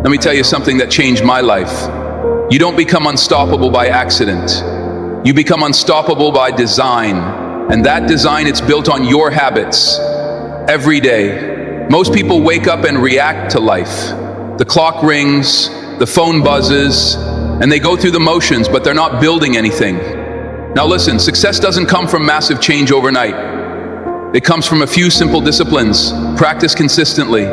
Let me tell you something that changed my life. You don't become unstoppable by accident. You become unstoppable by design. And that design, it's built on your habits every day. Most people wake up and react to life. The clock rings, the phone buzzes, and they go through the motions, but they're not building anything. Now listen, success doesn't come from massive change overnight. It comes from a few simple disciplines, practiced consistently.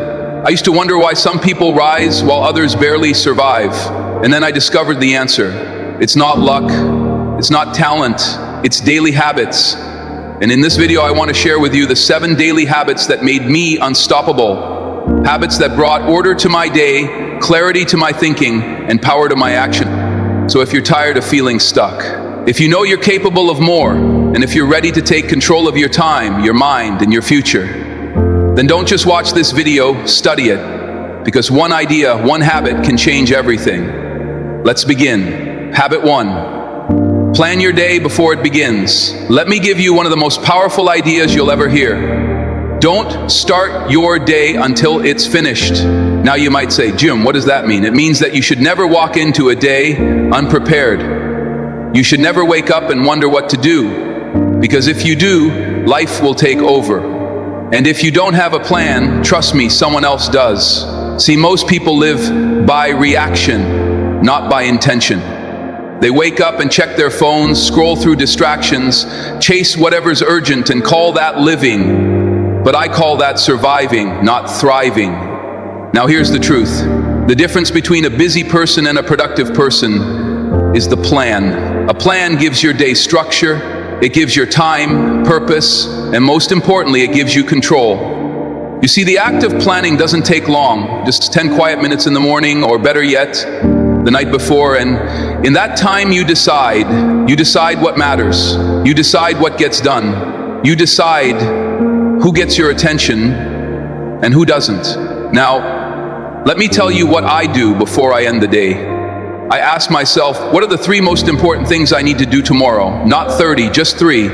I used to wonder why some people rise while others barely survive. And then I discovered the answer. It's not luck, it's not talent, it's daily habits. And in this video, I want to share with you the 7 daily habits that made me unstoppable. Habits that brought order to my day, clarity to my thinking, and power to my action. So if you're tired of feeling stuck, if you know you're capable of more, and if you're ready to take control of your time, your mind, and your future, then don't just watch this video, study it. Because one idea, one habit can change everything. Let's begin. Habit 1. Plan your day before it begins. Let me give you one of the most powerful ideas you'll ever hear. Don't start your day until it's finished. Now you might say, Jim, what does that mean? It means that you should never walk into a day unprepared. You should never wake up and wonder what to do. Because if you do, life will take over. And if you don't have a plan, trust me, someone else does. See, most people live by reaction, not by intention. They wake up and check their phones, scroll through distractions, chase whatever's urgent and call that living. But I call that surviving, not thriving. Now here's the truth. The difference between a busy person and a productive person is the plan. A plan gives your day structure, it gives your time, purpose, and most importantly, it gives you control. You see, the act of planning doesn't take long, just 10 quiet minutes in the morning, or better yet, the night before, and in that time you decide what matters. You decide what gets done. You decide who gets your attention and who doesn't. Now, let me tell you what I do before I end the day. I ask myself, what are the 3 most important things I need to do tomorrow? Not 30, just 3.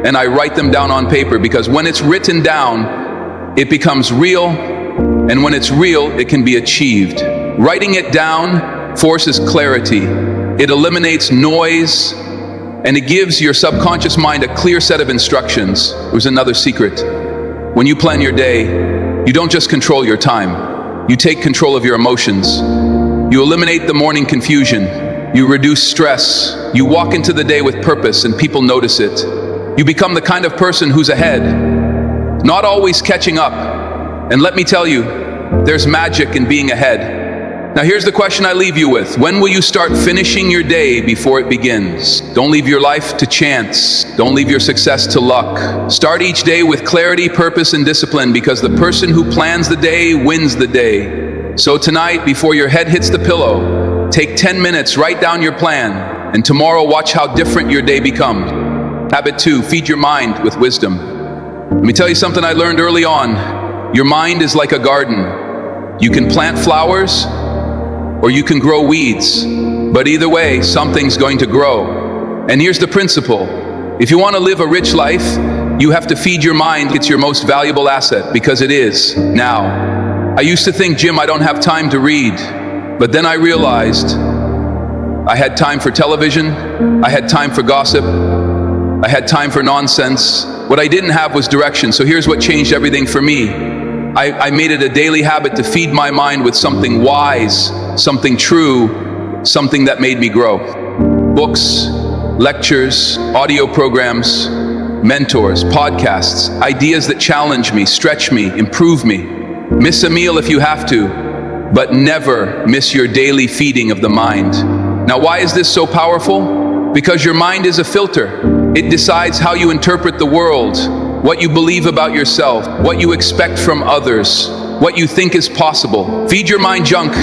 And I write them down on paper, because when it's written down, it becomes real. And when it's real, it can be achieved. Writing it down forces clarity. It eliminates noise, and it gives your subconscious mind a clear set of instructions. There's another secret. When you plan your day, you don't just control your time. You take control of your emotions. You eliminate the morning confusion. You reduce stress. You walk into the day with purpose and people notice it. You become the kind of person who's ahead, not always catching up. And let me tell you, there's magic in being ahead. Now here's the question I leave you with. When will you start finishing your day before it begins? Don't leave your life to chance. Don't leave your success to luck. Start each day with clarity, purpose, and discipline, because the person who plans the day wins the day. So tonight, before your head hits the pillow, take 10 minutes, write down your plan, and tomorrow watch how different your day becomes. Habit 2, feed your mind with wisdom. Let me tell you something I learned early on. Your mind is like a garden. You can plant flowers, or you can grow weeds. But either way, something's going to grow. And here's the principle. If you want to live a rich life, you have to feed your mind. It's your most valuable asset, because it is now. I used to think, Jim, I don't have time to read. But then I realized I had time for television, I had time for gossip, I had time for nonsense. What I didn't have was direction. So here's what changed everything for me. I made it a daily habit to feed my mind with something wise, something true, something that made me grow. Books, lectures, audio programs, mentors, podcasts, ideas that challenge me, stretch me, improve me. Miss a meal if you have to, but never miss your daily feeding of the mind. Now, why is this so powerful? Because your mind is a filter. It decides how you interpret the world, what you believe about yourself, what you expect from others, what you think is possible. Feed your mind junk,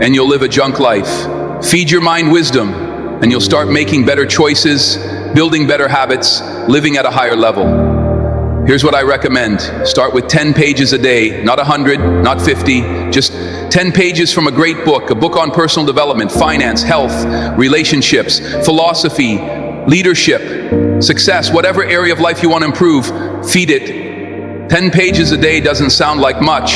and you'll live a junk life. Feed your mind wisdom, and you'll start making better choices, building better habits, living at a higher level. Here's what I recommend. Start with 10 pages a day, not 100, not 50, just 10 pages from a great book, a book on personal development, finance, health, relationships, philosophy, leadership, success, whatever area of life you want to improve, feed it. 10 pages a day doesn't sound like much,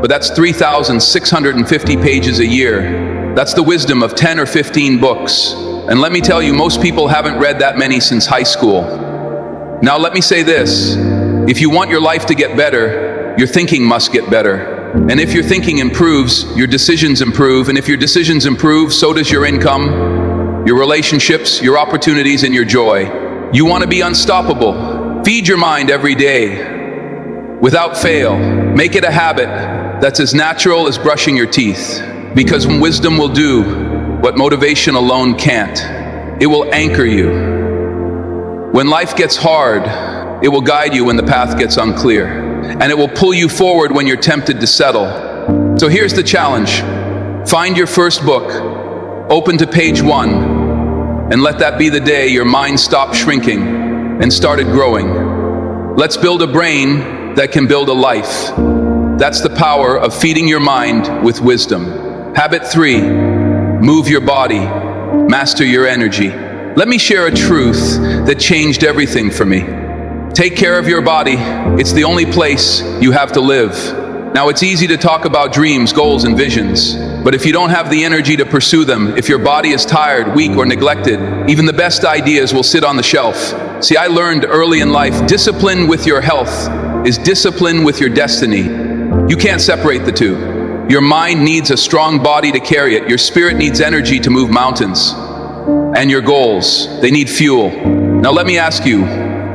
but that's 3,650 pages a year. That's the wisdom of 10 or 15 books. And let me tell you, most people haven't read that many since high school. Now let me say this, if you want your life to get better, your thinking must get better. And if your thinking improves, your decisions improve. And if your decisions improve, so does your income, your relationships, your opportunities, and your joy. You want to be unstoppable. Feed your mind every day, without fail. Make it a habit that's as natural as brushing your teeth. Because wisdom will do what motivation alone can't. It will anchor you. When life gets hard, it will guide you when the path gets unclear. And it will pull you forward when you're tempted to settle. So here's the challenge. Find your first book, open to page 1, and let that be the day your mind stopped shrinking and started growing. Let's build a brain that can build a life. That's the power of feeding your mind with wisdom. Habit 3, move your body, master your energy. Let me share a truth that changed everything for me. Take care of your body. It's the only place you have to live. Now, it's easy to talk about dreams, goals, and visions, but if you don't have the energy to pursue them, if your body is tired, weak, or neglected, even the best ideas will sit on the shelf. See, I learned early in life, discipline with your health is discipline with your destiny. You can't separate the two. Your mind needs a strong body to carry it. Your spirit needs energy to move mountains. And your goals, they need fuel. Now let me ask you,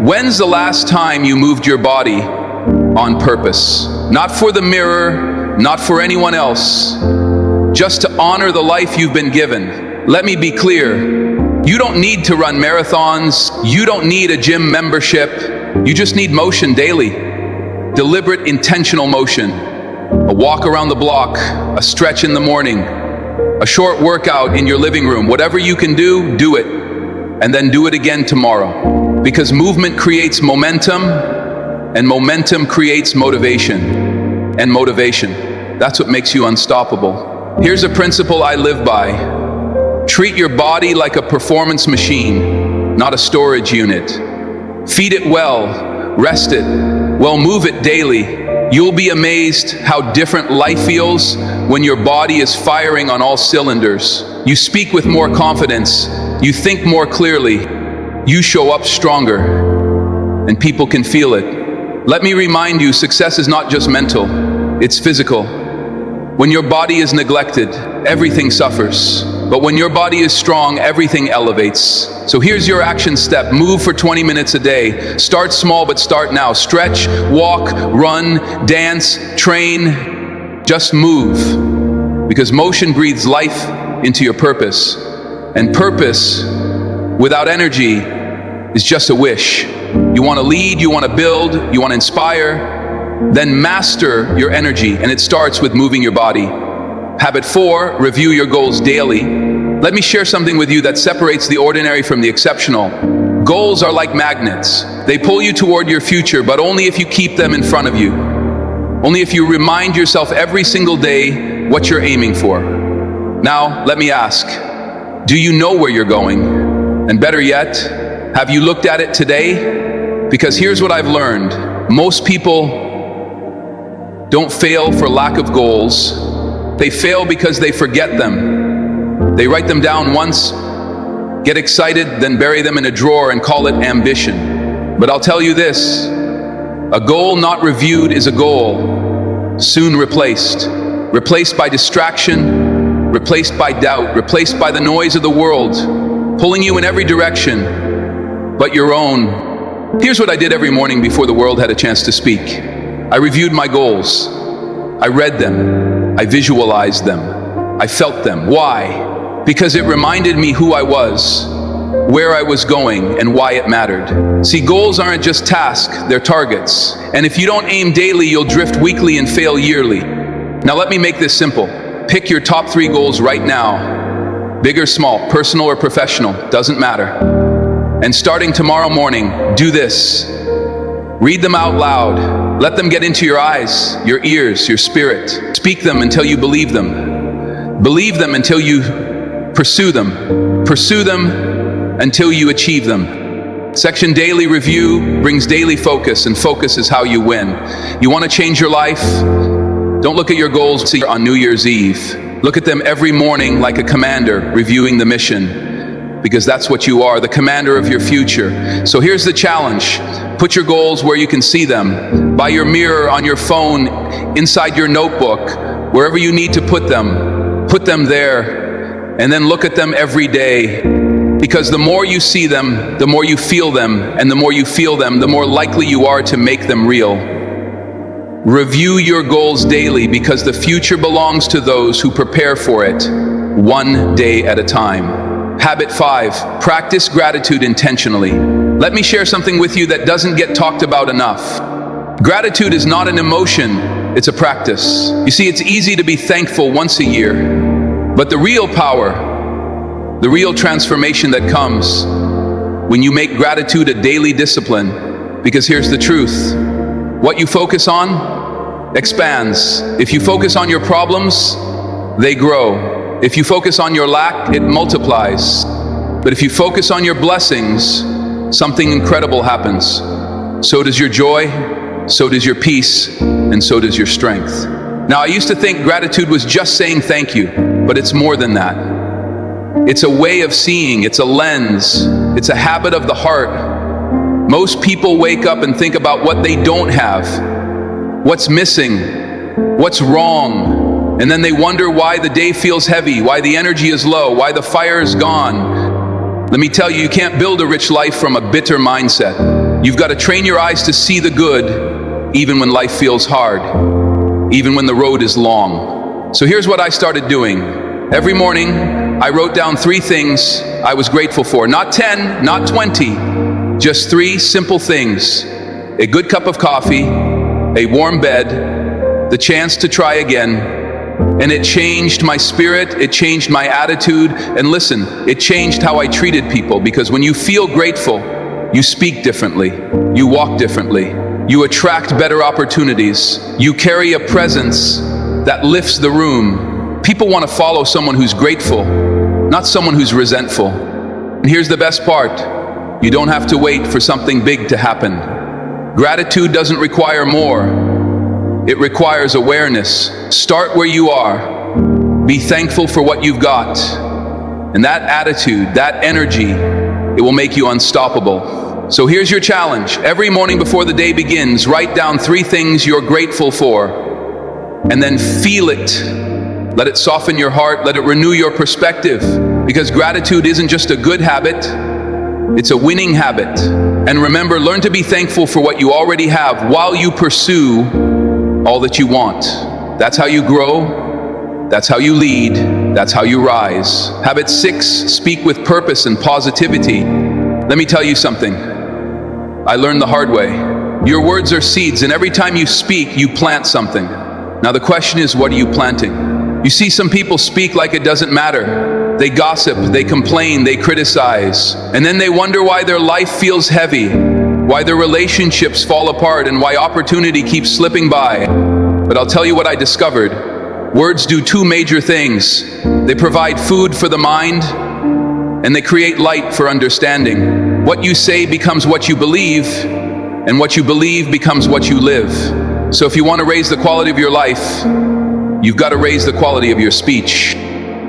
when's the last time you moved your body on purpose? Not for the mirror, not for anyone else, just to honor the life you've been given. Let me be clear, you don't need to run marathons, you don't need a gym membership, you just need motion daily. Deliberate, intentional motion. A walk around the block, a stretch in the morning, a short workout in your living room. Whatever you can do, do it. And then do it again tomorrow. Because movement creates momentum, and momentum creates motivation. And motivation, that's what makes you unstoppable. Here's a principle I live by. Treat your body like a performance machine, not a storage unit. Feed it well, rest it, well, move it daily. You'll be amazed how different life feels when your body is firing on all cylinders. You speak with more confidence, you think more clearly, you show up stronger, and people can feel it. Let me remind you, success is not just mental, it's physical. When your body is neglected, everything suffers. But when your body is strong, everything elevates. So here's your action step. Move for 20 minutes a day. Start small, but start now. Stretch, walk, run, dance, train. Just move. Because motion breathes life into your purpose. And purpose without energy is just a wish. You want to lead, you want to build, you want to inspire. Then master your energy, and it starts with moving your body. Habit 4, review your goals daily. Let me share something with you that separates the ordinary from the exceptional. Goals are like magnets. They pull you toward your future, but only if you keep them in front of you. Only if you remind yourself every single day what you're aiming for. Now, let me ask, do you know where you're going? And better yet, have you looked at it today? Because here's what I've learned. Most people don't fail for lack of goals. They fail because they forget them. They write them down once, get excited, then bury them in a drawer and call it ambition. But I'll tell you this, a goal not reviewed is a goal soon replaced. Replaced by distraction, replaced by doubt, replaced by the noise of the world, pulling you in every direction but your own. Here's what I did every morning before the world had a chance to speak. I reviewed my goals. I read them. I visualized them. I felt them. Why? Because it reminded me who I was, where I was going, and why it mattered. See, goals aren't just tasks, they're targets. And if you don't aim daily, you'll drift weekly and fail yearly. Now let me make this simple. Pick your top 3 goals right now. Big or small, personal or professional, doesn't matter. And starting tomorrow morning, do this. Read them out loud. Let them get into your eyes, your ears, your spirit. Speak them until you believe them. Believe them until you pursue them. Pursue them until you achieve them. Section daily review brings daily focus, and focus is how you win. You want to change your life? Don't look at your goals on New Year's Eve. Look at them every morning like a commander reviewing the mission, because that's what you are, the commander of your future. So here's the challenge. Put your goals where you can see them. By your mirror, on your phone, inside your notebook, wherever you need to put them there, and then look at them every day. Because the more you see them, the more you feel them, and the more you feel them, the more likely you are to make them real. Review your goals daily, because the future belongs to those who prepare for it, one day at a time. Habit 5, practice gratitude intentionally. Let me share something with you that doesn't get talked about enough. Gratitude is not an emotion, it's a practice. You see, it's easy to be thankful once a year, but the real power, the real transformation that comes when you make gratitude a daily discipline, because here's the truth. What you focus on expands. If you focus on your problems, they grow. If you focus on your lack, it multiplies. But if you focus on your blessings, something incredible happens. So does your joy, so does your peace, and so does your strength. Now, I used to think gratitude was just saying thank you, but it's more than that. It's a way of seeing, it's a lens, it's a habit of the heart. Most people wake up and think about what they don't have, what's missing, what's wrong, and then they wonder why the day feels heavy, why the energy is low, why the fire is gone. Let me tell you, you can't build a rich life from a bitter mindset. You've got to train your eyes to see the good, even when life feels hard, even when the road is long. So here's what I started doing. Every morning, I wrote down 3 things I was grateful for. Not 10, not 20. Just 3 simple things: a good cup of coffee, a warm bed, the chance to try again. And it changed my spirit, it changed my attitude, and listen, it changed how I treated people, because when you feel grateful, you speak differently, you walk differently, you attract better opportunities, you carry a presence that lifts the room. People want to follow someone who's grateful, not someone who's resentful. And here's the best part. You don't have to wait for something big to happen. Gratitude doesn't require more. It requires awareness. Start where you are. Be thankful for what you've got. And that attitude, that energy, it will make you unstoppable. So here's your challenge. Every morning before the day begins, write down 3 things you're grateful for, and then feel it. Let it soften your heart. Let it renew your perspective. Because gratitude isn't just a good habit. It's a winning habit. And remember, learn to be thankful for what you already have while you pursue all that you want. That's how you grow. That's how you lead. That's how you rise. Habit 6, speak with purpose and positivity. Let me tell you something. I learned the hard way. Your words are seeds, and every time you speak, you plant something. Now the question is, what are you planting? You see, some people speak like it doesn't matter. They gossip, they complain, they criticize, and then they wonder why their life feels heavy, why their relationships fall apart, and why opportunity keeps slipping by. But I'll tell you what I discovered. Words do 2 major things. They provide food for the mind, and they create light for understanding. What you say becomes what you believe, and what you believe becomes what you live. So if you want to raise the quality of your life, you've got to raise the quality of your speech.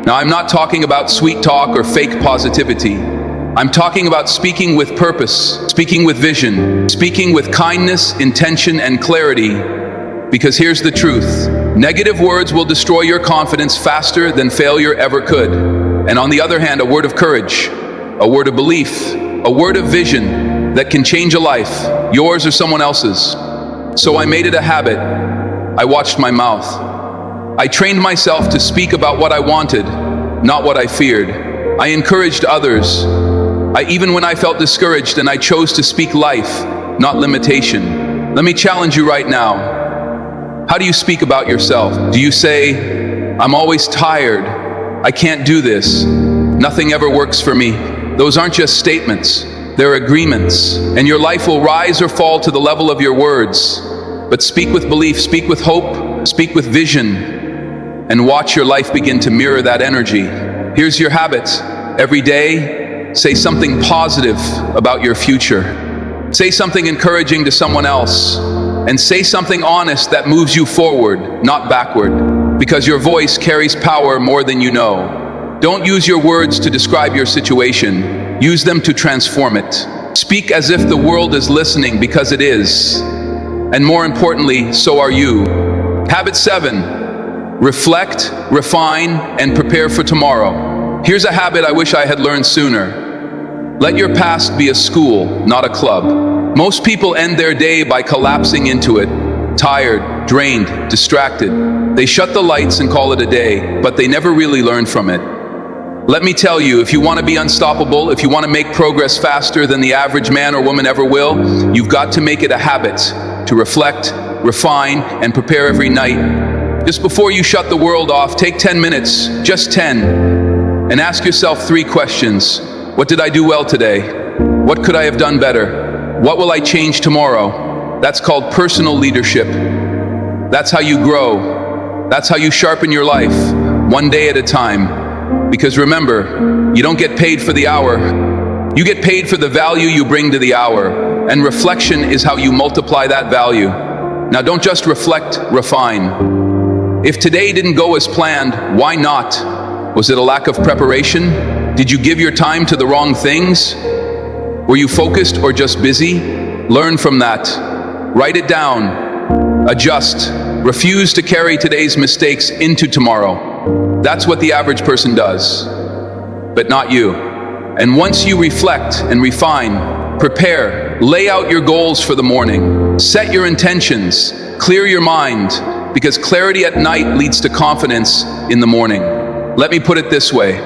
Now, I'm not talking about sweet talk or fake positivity. I'm talking about speaking with purpose, speaking with vision, speaking with kindness, intention, and clarity. Because here's the truth. Negative words will destroy your confidence faster than failure ever could. And on the other hand, a word of courage, a word of belief, a word of vision that can change a life, yours or someone else's. So I made it a habit. I watched my mouth. I trained myself to speak about what I wanted, not what I feared. I encouraged others. Even when I felt discouraged, and I chose to speak life, not limitation. Let me challenge you right now. How do you speak about yourself? Do you say, I'm always tired, I can't do this, nothing ever works for me? Those aren't just statements, they're agreements. And your life will rise or fall to the level of your words. But speak with belief, speak with hope, speak with vision, and watch your life begin to mirror that energy. Here's your habits. Every day, say something positive about your future. Say something encouraging to someone else. and say something honest that moves you forward, not backward, because your voice carries power more than you know. Don't use your words to describe your situation. Use them to transform it. Speak as if the world is listening, because it is. And more importantly, so are you. Habit 7. Reflect, refine, and prepare for tomorrow. Here's a habit I wish I had learned sooner. Let your past be a school, not a club. Most people end their day by collapsing into it, tired, drained, distracted. They shut the lights and call it a day, but they never really learn from it. Let me tell you, if you want to be unstoppable, if you want to make progress faster than the average man or woman ever will, you've got to make it a habit to reflect, refine, and prepare every night. Just before you shut the world off, take 10 minutes, just 10, and ask yourself 3 questions. What did I do well today? What could I have done better? What will I change tomorrow? That's called personal leadership. That's how you grow. That's how you sharpen your life, one day at a time. Because remember, you don't get paid for the hour. You get paid for the value you bring to the hour. And reflection is how you multiply that value. Now don't just reflect, refine. If today didn't go as planned, why not? Was it a lack of preparation? Did you give your time to the wrong things? Were you focused or just busy? Learn from that. Write it down. Adjust. Refuse to carry today's mistakes into tomorrow. That's what the average person does, but not you. And once you reflect and refine, prepare, lay out your goals for the morning, set your intentions, clear your mind, because clarity at night leads to confidence in the morning. Let me put it this way.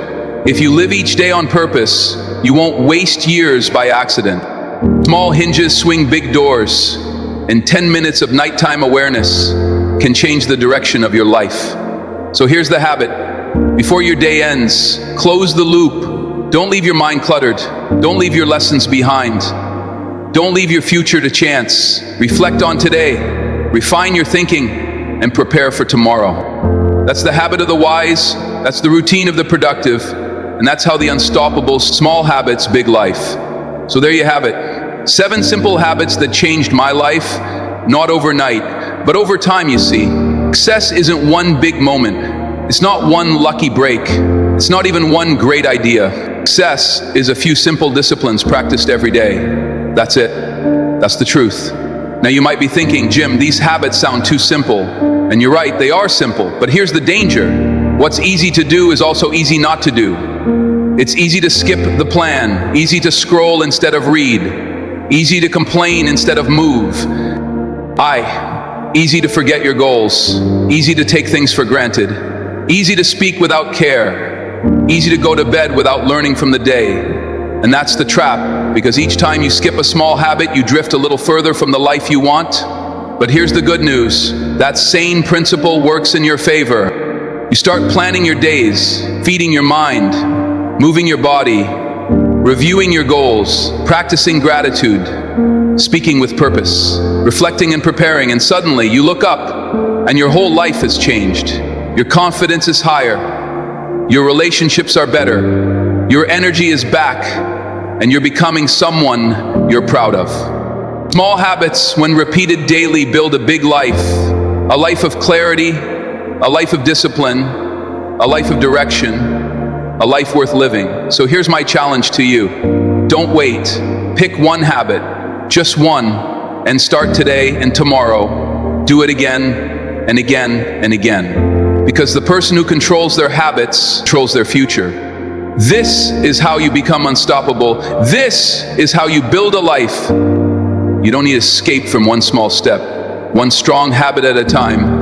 If you live each day on purpose, you won't waste years by accident. Small hinges swing big doors, and 10 minutes of nighttime awareness can change the direction of your life. So here's the habit. Before your day ends, close the loop. Don't leave your mind cluttered. Don't leave your lessons behind. Don't leave your future to chance. Reflect on today. Refine your thinking and prepare for tomorrow. That's the habit of the wise. That's the routine of the productive. And that's how the unstoppable, small habits, big life. So there you have it. 7 simple habits that changed my life, not overnight, but over time, you see. Success isn't one big moment. It's not one lucky break. It's not even one great idea. Success is a few simple disciplines practiced every day. That's it. That's the truth. Now you might be thinking, Jim, these habits sound too simple. And you're right, they are simple. But here's the danger. What's easy to do is also easy not to do. It's easy to skip the plan, easy to scroll instead of read, easy to complain instead of move. Easy to forget your goals, easy to take things for granted, easy to speak without care, easy to go to bed without learning from the day. And that's the trap, because each time you skip a small habit, you drift a little further from the life you want. But here's the good news. That same principle works in your favor. You start planning your days, feeding your mind, moving your body, reviewing your goals, practicing gratitude, speaking with purpose, reflecting and preparing, and suddenly you look up and your whole life has changed. Your confidence is higher, your relationships are better, your energy is back, and you're becoming someone you're proud of. Small habits, when repeated daily, build a big life, a life of clarity, a life of discipline, a life of direction, a life worth living. So here's my challenge to you. Don't wait. Pick one habit, just one, and start today and tomorrow. Do it again and again and again. Because the person who controls their habits controls their future. This is how you become unstoppable. This is how you build a life. You don't need to escape from one small step, one strong habit at a time.